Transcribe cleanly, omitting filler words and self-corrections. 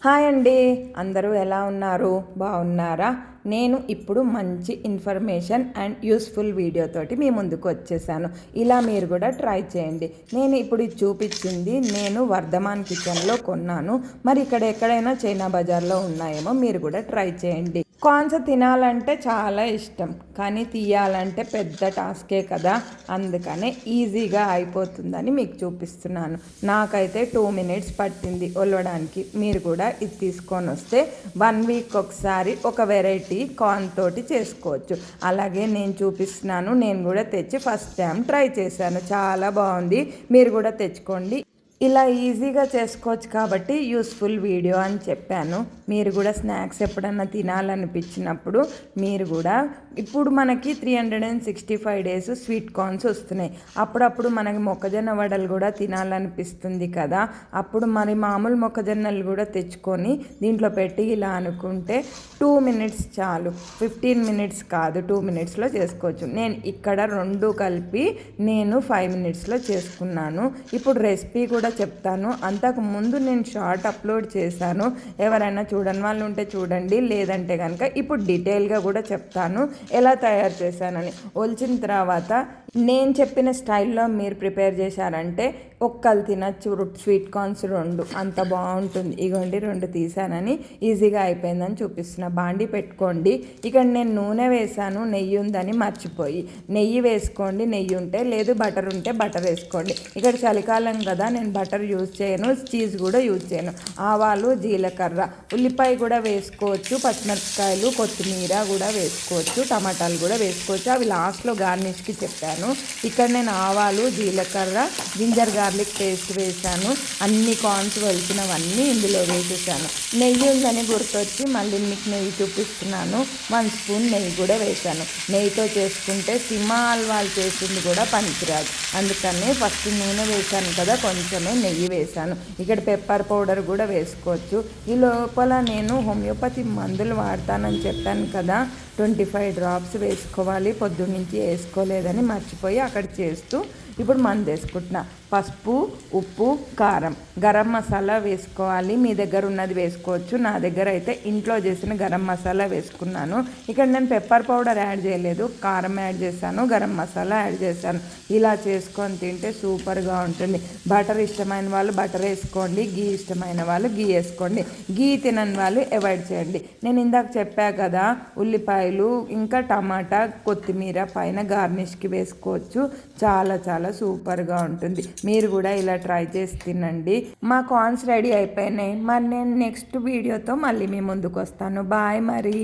Hi అండి, అందరూ ఎలా ఉన్నారు? బాగున్నారా? నేను ఇప్పుడు మంచి ఇన్ఫర్మేషన్ అండ్ యూస్ఫుల్ వీడియోతోటి మీ ముందుకు వచ్చేసాను. ఇలా మీరు కూడా ట్రై చేయండి. నేను ఇప్పుడు చూపించింది నేను వర్ధమాన్ కిచెన్లో కొన్నాను. మరి ఇక్కడ ఎక్కడైనా చైనా బజార్లో ఉన్నాయేమో, మీరు కూడా ట్రై చేయండి. కార్న్స్ తినాలంటే చాలా ఇష్టం, కానీ తీయాలంటే పెద్ద టాస్కే కదా. అందుకనే ఈజీగా అయిపోతుందని మీకు చూపిస్తున్నాను. నాకైతే 2 మినిట్స్ పట్టింది ఒలవడానికి. మీరు కూడా ఇది తీసుకొని వస్తే 1 వీక్ ఒకసారి ఒక వెరైటీ కార్న్ తోటి చేసుకోవచ్చు. అలాగే నేను చూపిస్తున్నాను, నేను కూడా తెచ్చి ఫస్ట్ టైం ట్రై చేశాను, చాలా బాగుంది. మీరు కూడా తెచ్చుకోండి. ఇలా ఈజీగా చేసుకోవచ్చు కాబట్టి యూస్ఫుల్ వీడియో అని చెప్పాను. మీరు కూడా స్నాక్స్ ఎప్పుడన్నా తినాలనిపించినప్పుడు మీరు కూడా, ఇప్పుడు మనకి 365 డేస్ స్వీట్ కార్న్స్ వస్తున్నాయి. అప్పుడప్పుడు మనకి మొక్కజొన్న వడలు కూడా తినాలనిపిస్తుంది కదా. అప్పుడు మరి మామూలు మొక్కజొన్నలు కూడా తెచ్చుకొని దీంట్లో పెట్టి ఇలా అనుకుంటే 2 మినిట్స్ చాలు. 15 మినిట్స్ కాదు, 2 మినిట్స్లో చేసుకోవచ్చు. నేను ఇక్కడ 2 కలిపి నేను 5 మినిట్స్లో చేసుకున్నాను. ఇప్పుడు రెసిపీ కూడా చెప్తాను. అంతకు ముందు నేను షార్ట్ అప్లోడ్ చేశాను, ఎవరైనా చూడని వాళ్ళు ఉంటే చూడండి, లేదంటే కనుక ఇప్పుడు డీటెయిల్గా కూడా చెప్తాను ఎలా తయారు చేశానని. ఒలిచిన తర్వాత నేను చెప్పిన స్టైల్లో మీరు ప్రిపేర్ చేశారంటే ఒక్కలు తినచ్చు. స్వీట్ కార్న్స్ 2 అంత బాగుంటుంది. ఇగోండి 2 తీసానని ఈజీగా అయిపోయిందని చూపిస్తున్నా. బాండి పెట్టుకోండి. ఇక్కడ నేను నూనె వేసాను, నెయ్యి ఉందని మర్చిపోయి. నెయ్యి వేసుకోండి, నెయ్యి ఉంటే, లేదు బటర్ ఉంటే బటర్ వేసుకోండి. ఇక్కడ చలికాలం కదా, నేను బటర్ యూజ్ చేయను, చీజ్ కూడా యూజ్ చేయను. ఆవాలు, జీలకర్ర, ఉల్లిపాయ కూడా వేసుకోవచ్చు, పచ్చిమిరపకాయలు, కొత్తిమీర కూడా వేసుకోవచ్చు, టమాటాలు కూడా వేసుకోవచ్చు. అవి లాస్ట్లో గార్నిష్కి చెప్పాను. ఇక్కడ నేను ఆవాలు, జీలకర్ర, జింజర్ గార్లిక్ పేస్ట్ వేసాను. అన్ని కార్న్స్ వెళ్తున్నవన్నీ ఇందులో వేసేసాను. నెయ్యి ఉందని గుర్తొచ్చి మళ్ళీ మీకు నెయ్యి చూపిస్తున్నాను. 1 స్పూన్ నెయ్యి కూడా వేసాను. నెయ్యితో చేసుకుంటే సింహ హల్వాలు చేసింది కూడా పనికిరాదు. అందుకని ఫస్ట్ నూనె వేసాను కదా, కొంచెమే నెయ్యి వేసాను. ఇక్కడ పెప్పర్ పౌడర్ కూడా వేసుకోవచ్చు. ఈ లోపల నేను హోమియోపతి మందులు వాడతానని చెప్పాను కదా, 25 డ్రాప్స్ వేసుకోవాలి. పొద్దున్నుంచి వేసుకోలేదని మర్చిపోయి అక్కడ చేస్తూ ఇప్పుడు మందు వేసుకుంటున్నా. పసుపు, ఉప్పు, కారం, గరం మసాలా వేసుకోవాలి. మీ దగ్గర ఉన్నది వేసుకోవచ్చు. నా దగ్గర అయితే ఇంట్లో చేసిన గరం మసాలా వేసుకున్నాను. ఇక్కడ నేను పెప్పర్ పౌడర్ యాడ్ చేయలేదు, కారం యాడ్ చేశాను, గరం మసాలా యాడ్ చేశాను. ఇలా చేసుకొని తింటే సూపర్గా ఉంటుంది. బటర్ ఇష్టమైన వాళ్ళు బటర్ వేసుకోండి, గీ ఇష్టమైన వాళ్ళు గీ వేసుకోండి. గీ తినని వాళ్ళు అవాయిడ్ చేయండి. నేను ఇందాక చెప్పా కదా, ఉల్లిపాయలు ఇంకా టమాటా, కొత్తిమీర పైన గార్నిష్కి వేసుకోవచ్చు. చాలా చాలా సూపర్గా ఉంటుంది. మీరు కూడా ఇలా ట్రై చేసి తినండి. మా కార్న్స్ రెడీ అయిపోయినాయి. మరి నేను నెక్స్ట్ వీడియోతో మళ్ళీ మీ ముందుకు వస్తాను. బాయ్ మరి.